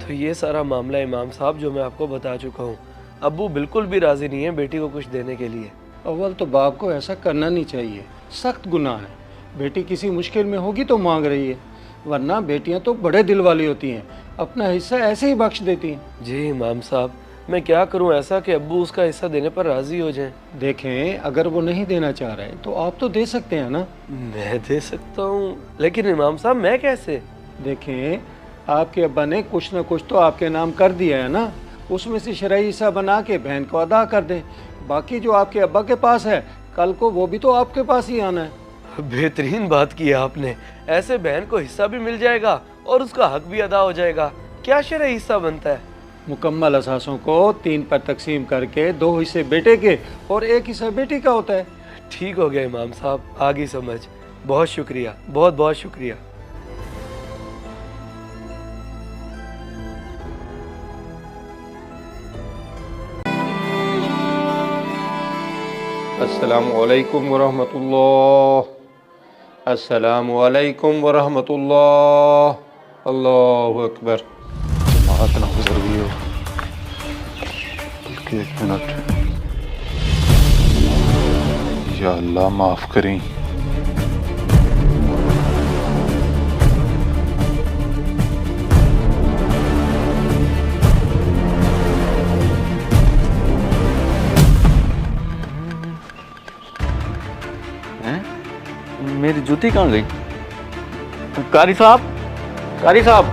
तो ये सारा मामला इमाम साहब जो मैं आपको बता चुका हूँ। अब्बू बिल्कुल भी राजी नहीं है बेटी को कुछ देने के लिए। अव्वल तो बाप को ऐसा करना नहीं चाहिए, सख्त गुनाह है। बेटी किसी मुश्किल में होगी तो मांग रही है, वरना बेटियां तो बड़े दिल वाली होती हैं, अपना हिस्सा ऐसे ही बख्श देती हैं। जी इमाम साहब, मैं क्या करूं ऐसा कि अब्बू उसका हिस्सा देने पर राजी हो जाएं। देखें, अगर वो नहीं देना चाह रहे तो आप तो दे सकते हैं ना। मैं दे सकता हूं, लेकिन इमाम साहब मैं कैसे? देखें, आपके अब्बा ने कुछ न कुछ तो आपके नाम कर दिया है ना, उसमें से शरई हिस्सा बना के बहन को अदा कर दें। बाकी जो आपके अब्बा के पास है, कल को वो भी तो आपके पास ही आना है। बेहतरीन बात की है आपने, ऐसे बहन को हिस्सा भी मिल जाएगा और उसका हक भी अदा हो जाएगा। क्या शरई हिस्सा बनता है? मुकम्मल असासों को 3 पर तकसीम करके 2 हिस्से बेटे के और 1 हिस्सा बेटी का होता है। ठीक हो गया इमाम साहब, आ गई समझ। बहुत शुक्रिया, बहुत बहुत शुक्रिया। अस्सलामुअलैकुम वरहमतुल्लाह, अस्सलामुअलैकुम वरहमतुल्लाह। अल्लाहु अकबर। बात ना गुजर गई हो, बल्कि 1 मिनट। या अल्लाह माफ करें। मेरी जूती कहाँ गई? कारी साहब, कारी साहब।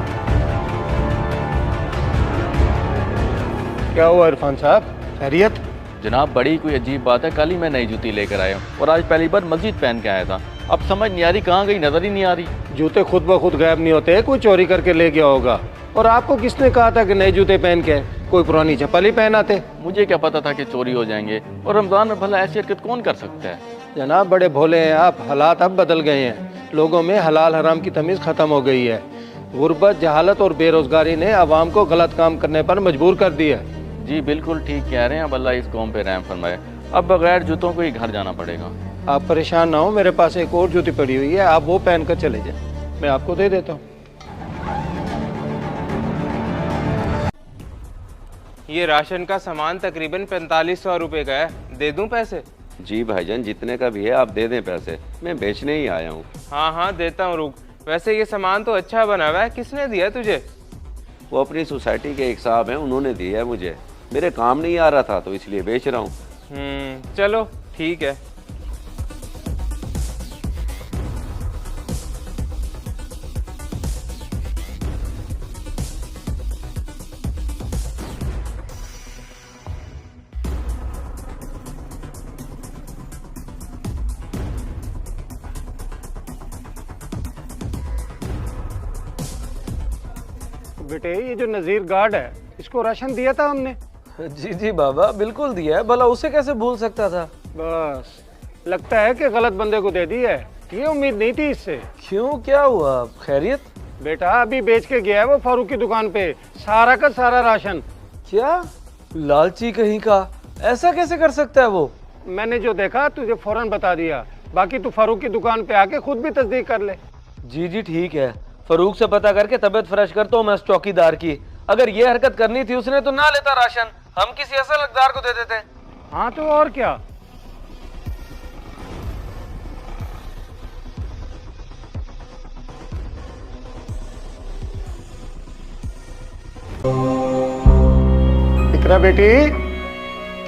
क्या हुआ इरफान साहब, खैरियत? जनाब बड़ी कोई अजीब बात है, कल ही मैं नई जूती लेकर आया हूँ और आज पहली बार मस्जिद पहन के आया था। अब समझ नहीं आ रही कहाँ गई, नजर ही नहीं आ रही। जूते खुद ब खुद गायब नहीं होते, कोई चोरी करके ले गया होगा। और आपको किसने कहा था कि नए जूते पहन के? कोई पुरानी चप्पल ही पहन आते। मुझे क्या पता था कि चोरी हो जाएंगे, और रमजान में भला ऐसी हरकत कौन कर सकता है? जनाब बड़े भोले हैं आप, हालात अब बदल गए हैं। लोगों में हलाल हराम की तमीज़ ख़त्म हो गई है। गुर्बत, जहालत और बेरोज़गारी ने आवाम को गलत काम करने पर मजबूर कर दिया। जी बिल्कुल ठीक कह रहे हैं। अब अल्लाह इस कौम पे रहम फरमाए। अब बगैर जूतों को ही घर जाना पड़ेगा। आप परेशान ना हो, मेरे पास एक और जूती पड़ी हुई है, आप वो पहन कर चले जाए, मैं आपको दे देता हूँ। ये राशन का सामान तकरीबन 4500 रुपये का है, दे दूं पैसे? जी भाईजान, जितने का भी है आप दे दें पैसे, मैं बेचने ही आया हूँ। हाँ हाँ देता हूँ, रुक। वैसे ये सामान तो अच्छा बना हुआ है, किसने दिया तुझे? वो अपनी सोसाइटी के एक साहब हैं, उन्होंने दिया है मुझे। मेरे काम नहीं आ रहा था तो इसलिए बेच रहा हूँ। चलो ठीक है। बेटे, ये जो नज़ीर गार्ड है, इसको राशन दिया था हमने। जी जी बाबा, बिल्कुल दिया है, भला उसे कैसे भूल सकता था? बस लगता है कि गलत बंदे को दे दी है, ये उम्मीद नहीं थी इससे। क्यों, क्या हुआ? खैरियत? बेटा अभी बेच के गया है वो फारूक की दुकान पे सारा का सारा राशन। क्या? लालची कहीं का, ऐसा कैसे कर सकता है वो? मैंने जो देखा तुझे फौरन बता दिया, बाकी तू फारूक की दुकान पे आके खुद भी तस्दीक कर ले। जी जी ठीक है, फरूक से पता करके तबीयत फ्रेश करता हूँ मैं उस चौकीदार की। अगर ये हरकत करनी थी उसने तो ना लेता राशन, हम किसी असल हकदार को दे देते। हाँ तो और क्या। इकरा बेटी,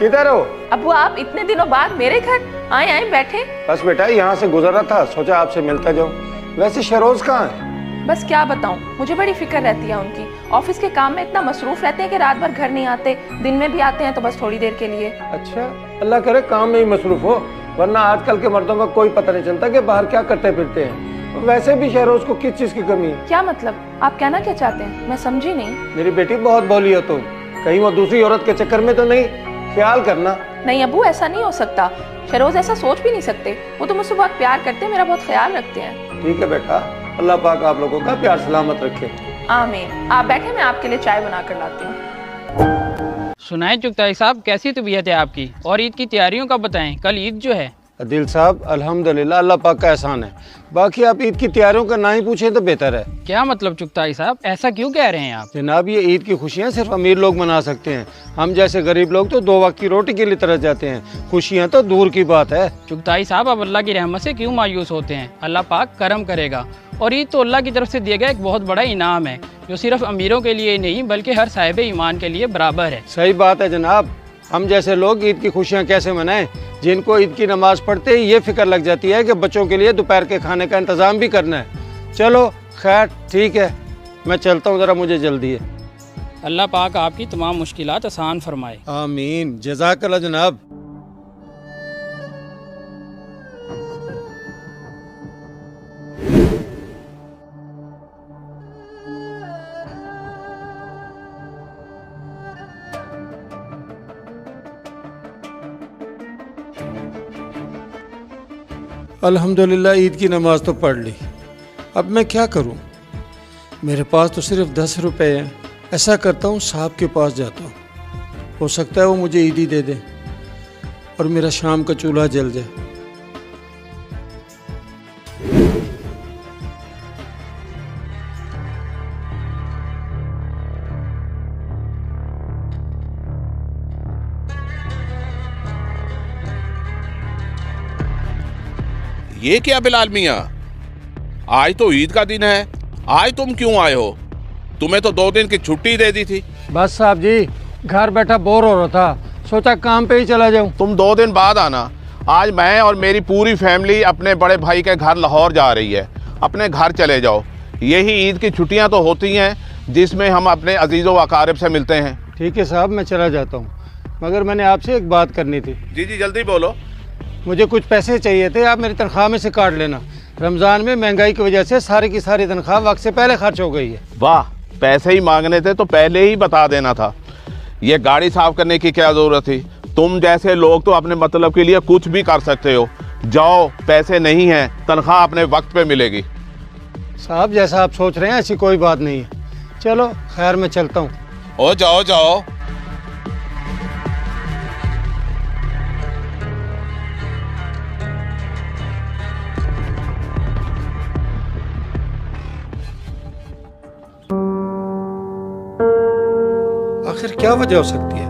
किधर हो? अबू आप इतने दिनों बाद मेरे घर आए? आए बैठे। बस बेटा यहाँ से गुजर रहा था, सोचा आपसे मिलता जाऊं। वैसे शरोज कहाँ है? बस क्या बताऊं, मुझे बड़ी फिक्र रहती है उनकी। ऑफिस के काम में इतना मसरूफ रहते हैं कि रात भर घर नहीं आते, दिन में भी आते हैं तो बस थोड़ी देर के लिए। अच्छा, अल्लाह करे काम में ही मसरूफ हो, वरना आजकल के मर्दों का कोई पता नहीं चलता कि बाहर क्या करते फिरते हैं। वैसे भी शहरोज को किस चीज की कमी है? क्या मतलब, आप कहना क्या चाहते हैं? मैं समझी नहीं। मेरी बेटी बहुत भोली हो तुम, कहीं वो दूसरी औरत के चक्कर में तो नहीं? ख्याल करना। नहीं अबू, ऐसा नहीं हो सकता। शहरोज ऐसा सोच भी नहीं सकते, वो तो मुझसे बहुत प्यार करते हैं, मेरा बहुत ख्याल रखते हैं। ठीक है बेटा, अल्लाह पाक आप लोगों का प्यार सलामत रखे। आमीन। आप बैठे, मैं आपके लिए चाय बना कर लाती हूँ। सुनाए चुगताई साहब, कैसी तबीयत है आपकी? और ईद की तैयारियों का बताएं, कल ईद जो है। दिल साहब अल्हम्दुलिल्लाह अल्लाह पाक का एहसान है। बाकी आप ईद की तैयारियों का ना ही पूछें तो बेहतर है। क्या मतलब चुगताई साहब, ऐसा क्यों कह रहे हैं आप? जनाब ये ईद की खुशियाँ सिर्फ अमीर लोग मना सकते हैं, हम जैसे गरीब लोग तो 2 वक्त की रोटी के लिए तरस जाते हैं। खुशियाँ तो दूर की बात है। चुगताई साहब आप अल्लाह की रहमत से क्यों मायूस होते हैं? अल्लाह पाक करम करेगा। और ईद तो अल्लाह की तरफ से दिया गया एक बहुत बड़ा इनाम है, जो सिर्फ अमीरों के लिए नहीं बल्कि हर साहिब ईमान के लिए बराबर है। सही बात है जनाब, हम जैसे लोग ईद की खुशियाँ कैसे मनाएं, जिनको ईद की नमाज पढ़ते ही ये फिक्र लग जाती है कि बच्चों के लिए दोपहर के खाने का इंतज़ाम भी करना है। चलो खैर ठीक है, मैं चलता हूँ, ज़रा मुझे जल्दी है। अल्लाह पाक आपकी तमाम मुश्किलात आसान फरमाए। आमीन, जज़ाकल्लाह जनाब। अल्हम्दुलिल्लाह ईद की नमाज़ तो पढ़ ली, अब मैं क्या करूं? मेरे पास तो सिर्फ 10 रुपए हैं। ऐसा करता हूं साहब के पास जाता हूं, हो सकता है वो मुझे ईदी दे दे और मेरा शाम का चूल्हा जल जाए। ये क्या बिलाल मियाँ, आज तो ईद का दिन है, आज तुम क्यों आए हो? तुम्हें तो 2 दिन की छुट्टी दे दी थी। बस साहब जी, घर बैठा बोर हो रहा था, सोचा काम पे ही चला जाऊं। तुम 2 दिन बाद आना। आज मैं और मेरी पूरी फैमिली अपने बड़े भाई के घर लाहौर जा रही है। अपने घर चले जाओ, यही ईद की छुट्टियां तो होती हैं जिसमें हम अपने अजीज़ों व अकारिब से मिलते हैं। ठीक है साहब, मैं चला जाता हूँ, मगर मैंने आपसे एक बात करनी थी। जी जी जल्दी बोलो। मुझे कुछ पैसे चाहिए थे, आप मेरी तनख्वाह में से काट लेना। रमज़ान में महंगाई की वजह से सारी की सारी तनख्वाह वक्त से पहले खर्च हो गई है। वाह, पैसे ही मांगने थे तो पहले ही बता देना था। ये गाड़ी साफ करने की क्या ज़रूरत थी? तुम जैसे लोग तो अपने मतलब के लिए कुछ भी कर सकते हो। जाओ, पैसे नहीं हैं, तनख्वाह अपने वक्त पे मिलेगी। साहब जैसा आप सोच रहे हैं ऐसी कोई बात नहीं है। चलो खैर, मैं चलता हूँ। ओ जाओ जाओ। आखिर क्या वजह हो सकती है?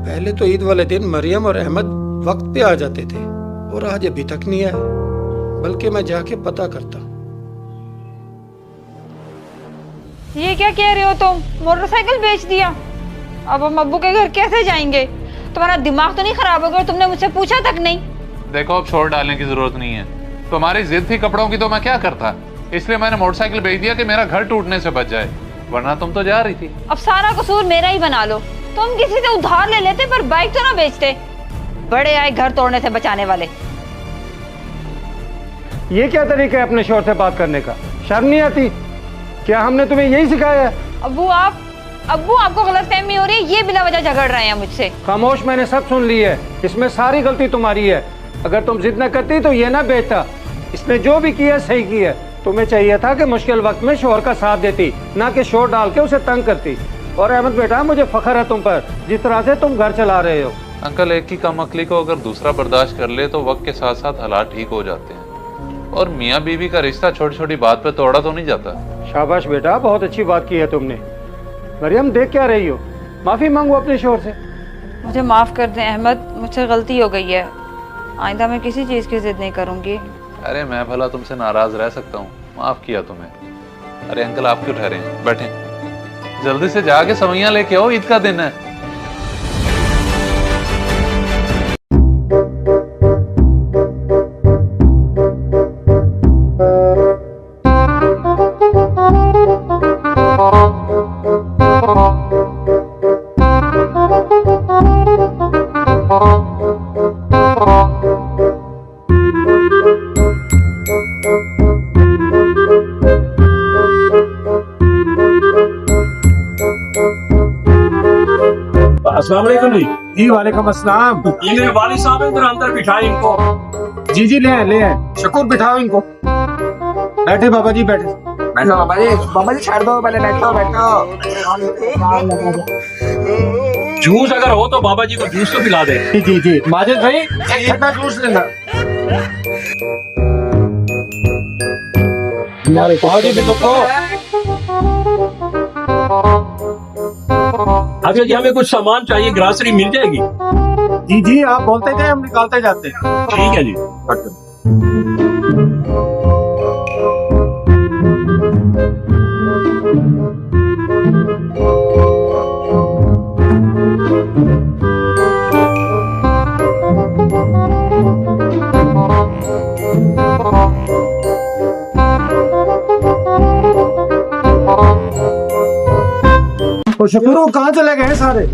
पहले तो ईद वाले दिन मरियम और अहमद वक्त पे आ जाते थे और आज अभी तक नहीं आए, बल्कि मैं जाके पता करता। ये क्या कह रहे हो तुम? मोटरसाइकिल बेच दिया? अब हम अब्बू के घर कैसे जाएंगे? तुम्हारा दिमाग तो नहीं खराब हो गया? तुमने मुझसे पूछा तक नहीं। देखो, अब छोड़ डालने की जरूरत नहीं है। तुम्हारी जिद थी कपड़ों की तो मैं क्या करता, इसलिए मैंने मोटरसाइकिल बेच दिया कि मेरा घर टूटने से बच जाए, वरना तुम तो जा रही थी। अब सारा कसूर मेरा ही बना लो। तुम किसी से उधार ले लेते पर बाइक तो ना बेचते। बड़े आए घर तोड़ने से बचाने वाले। ये क्या तरीका है अपने शोहर से बात करने का? शर्म नहीं आती? क्या हमने तुम्हें यही सिखाया है? अब्बू आपको गलतफहमी हो रही है, ये बिना वजह झगड़ रहे हैं मुझसे। खामोश, मैंने सब सुन ली है। इसमें सारी गलती तुम्हारी है। अगर तुम जिद न करती तो ये ना बेचता। इसने जो भी किया सही किया। तुम्हें चाहिए था कि मुश्किल वक्त में शोहर का साथ देती, ना कि शोर डाल के उसे तंग करती। और अहमद बेटा, मुझे फख्र है तुम पर, जिस तरह से तुम घर चला रहे हो। अंकल, एक की कम अकली को अगर दूसरा बर्दाश्त कर ले तो वक्त के साथ साथ हालात ठीक हो जाते हैं। और मियाँ बीवी का रिश्ता छोटी छोटी बात पे तोड़ा तो नहीं जाता। शाबाश बेटा, बहुत अच्छी बात की है तुमने। मरियम, देख क्या रही हो? माफी मांगो अपने शोहर से। मुझे माफ कर दें अहमद, मुझसे गलती हो गई है। आइंदा मैं किसी चीज की जिद नहीं करूंगी। अरे मैं भला तुमसे नाराज रह सकता हूँ? माफ किया तुम्हें। अरे अंकल, आप क्यों ठहरे? बैठे, जल्दी से जाके सवैयां लेके आओ, ईद का दिन है। अस्सलाम वालेकुम जी। जी वालेकुम अस्सलाम। ये मेरे वालिद साहब हैं, अंदर बिठाए इनको। जी जी, ले आए। शकूर, बिठाओ इनको। बैठे बाबा जी, बैठे। बैठो बाबा जी छोड़ दो, पहले बैठो। जूस अगर हो तो बाबा जी को जूस तो पिला दे। जी जी जी। माजिद भाई, ठंडा जूस लेना। हमारे पास भी तो अच्छा जी, हमें कुछ सामान चाहिए, ग्रासरी मिल जाएगी? जी जी, आप बोलते गए, हम निकालते जाते हैं। ठीक है जी। तो शुक्र कहाँ चले गए सारे?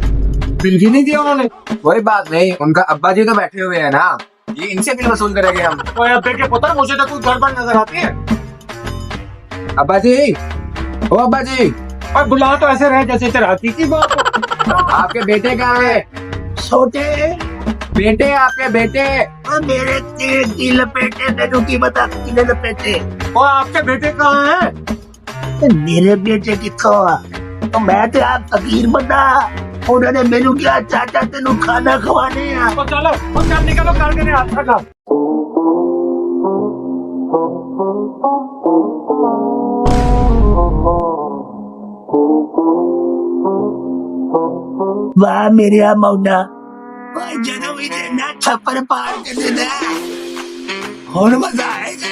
बिल भी नहीं दिया उन्होंने। कोई बात नहीं, उनका अब्बा जी तो बैठे हुए हैं ना, ये इनसे बिल वसूल करेंगे हम। ओए अब्बे के पुत्र, मुझे तो कोई गड़बड़ नजर आती है। अब्बा जी, ओ अब्बा जी। और बुला तो ऐसे रहे जैसे चढ़ाती की बात। आपके बेटे कहाँ है? सोते बेटे, आपके बेटे। मेरे तीन लपेटे, तेनू की बता, तीन लपेटे। और आपके बेटे कहाँ हैं? मेरे बेटे कितना? तो मैं तो आप फकीर बंदा, उन्होंने मेनू क्या चाचा तेनू खाना खवाने हैं। तो चलो, सब निकलो, करके अच्छा काम। वाह मेरे मौना, जदों भी देना छप्पर पार के देना, और मजा आएगा।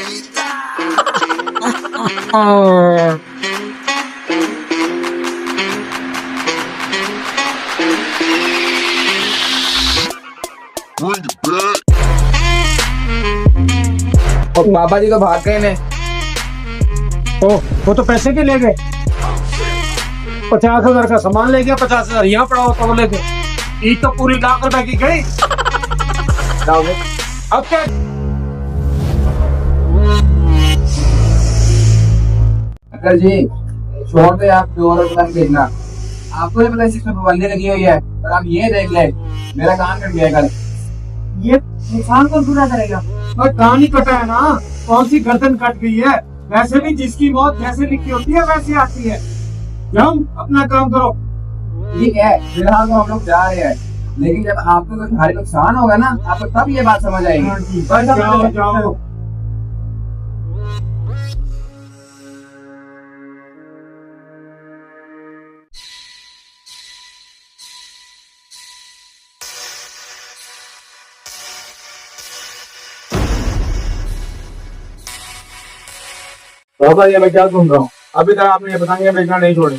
और बाबा जी तो भाग गए ने। ओ, वो तो पैसे के ले गए। 50,000 का सामान ले गया, 50,000 यहाँ पड़ा हो तो ले गए। ईद तो पूरी ₹1,00,000 की गई। अब क्या? अंकल जी, छोड़ दे आप, 2 भेजना। आपको ये पता है इसमें पाबंदी लगी हुई है, पर आप ये देख ले, मेरा कान कट गया कल। ये नुकसान कौन पूरा करेगा? और कान ही कटा है ना, कौन सी गर्दन कट गई है? वैसे भी जिसकी मौत जैसे लिखी होती है वैसे आती है। जाओ अपना काम करो। ठीक है, फिलहाल तो हम लोग जा रहे हैं, लेकिन जब आपको कुछ भारी नुकसान होगा ना, आपको तब ये बात समझ आएगी। जाओ जाओ। बाबा ये मैं क्या सुन रहा हूँ? अभी तक आपने ये बताएंगे बेचना नहीं छोड़े।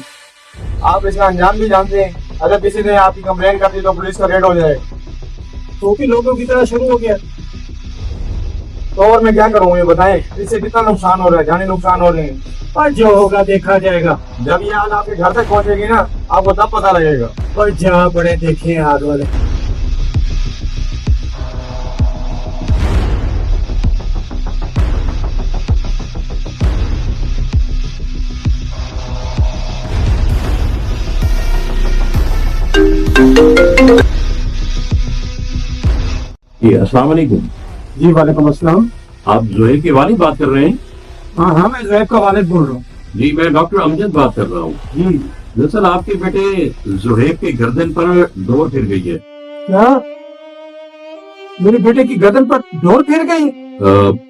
आप इसका अंजाम भी जानते हैं, अगर किसी ने आपकी कंप्लेन कर दी तो पुलिस का रेड हो जाएगा। तो भी लोगों की तरह शुरू हो गया। तो और मैं क्या करूँ ये बताएं? इससे कितना नुकसान हो रहा है, जानी नुकसान हो रहे हैं। और जो होगा देखा जाएगा। जब ये आग आपके घर तक पहुँचेगी ना, आपको तब पता लगेगा। और जहाँ बड़े देखे आग वाले। जी अस्सलाम वालेकुम। जी वालेकुम अस्सलाम। आप जोहेब के वालिद बात कर रहे हैं? हाँ हाँ, मैं जोहेब का वालिद बोल रहा हूँ। जी मैं डॉक्टर अमजद बात कर रहा हूँ। जी दरअसल आपके बेटे जोहेब के गर्दन पर डोर फिर गई है। क्या? मेरे बेटे की गर्दन पर डोर फिर गई?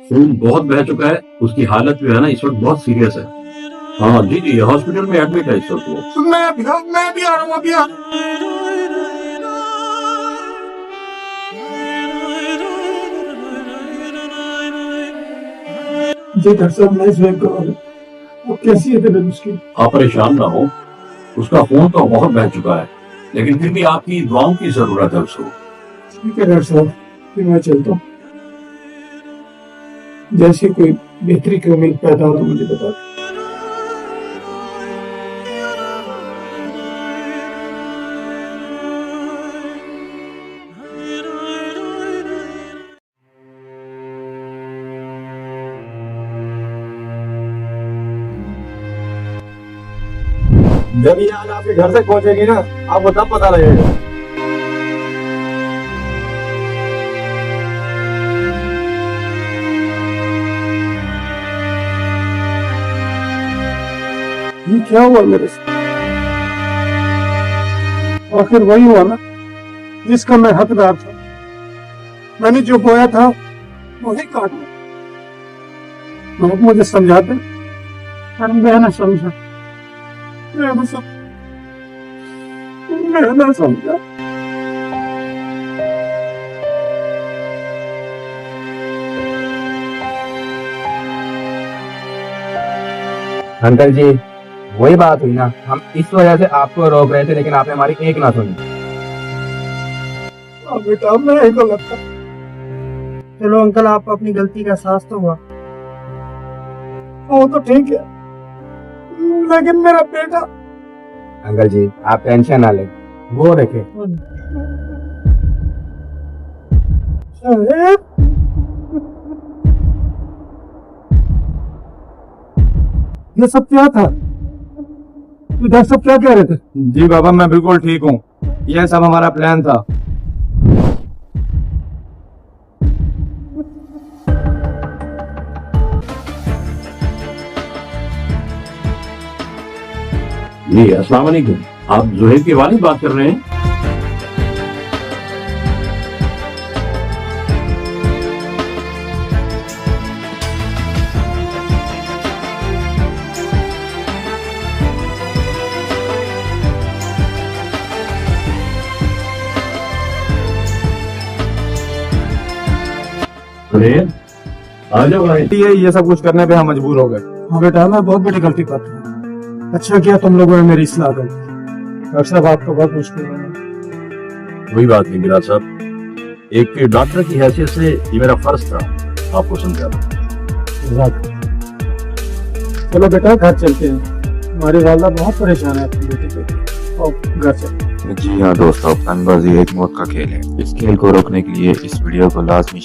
खून बहुत बह चुका है, उसकी हालत जो है ना इस वक्त बहुत सीरियस है। हाँ जी जी, हॉस्पिटल में एडमिट है इस वक्त वो। मैं भी आ रहा हूँ, अभी आ रहा हूँ। जी डॉक्टर साहब, मैं जोहेब का वालिद। वो कैसी है तबीयत उसकी? आप परेशान ना हो, उसका खून तो बहुत बह चुका है, लेकिन फिर भी आपकी दुआओं की जरूरत है उसको। ठीक है डॉक्टर साहब, फिर मैं चलता हूँ। जैसे कोई बेहतरी की उम्मीद पैदा हो तो मुझे बता। जब ये आग आपके घर तक पहुँचेगी ना, आपको तब पता लगेगा। ये क्या हुआ मेरे से? आखिर वही हुआ ना जिसका मैं हकदार था। मैंने जो बोया था वही काटना। लोग मुझे समझाते पर मैं ना समझा, मैं ना समझा। अंकल जी वही बात हुई ना, हम इस वजह से आपको रोक रहे थे लेकिन आपने हमारी एक ना सुनी। बेटा मैं गलत था। चलो अंकल आपको अपनी गलती का एहसास तो हुआ, वो तो ठीक है, लेकिन मेरा बेटा। अंकल जी आप टेंशन ना लें, वो देखे ये सब क्या था? इधर सब क्या कह रहे थे? जी बाबा मैं बिल्कुल ठीक हूँ, यह सब हमारा प्लान था। जी अस्सलाम वालेकुम, आप जुहैर के वालिद बात कर रहे हैं? आ जाओ भाई। ये सब कुछ करने पे हम मजबूर हो गए। हाँ बेटा मैं बहुत बड़ी गलती कर रहा। अच्छा किया तुम लोगों ने मेरी इस्लाह कर दी। डॉक्टर साहब आपको बहुत मुश्किल है। कोई बात नहीं बिलाल साहब, एक डॉक्टर की हैसियत से ये मेरा फर्ज था आपको समझाना। चलो बेटा घर चलते हैं, हमारी वालदा बहुत परेशान है अपनी बेटी पे। और घर चलते हैं। जी हाँ दोस्तों, फनबाजी एक मौत का खेल है। इस खेल को रोकने के लिए इस वीडियो को लाजमी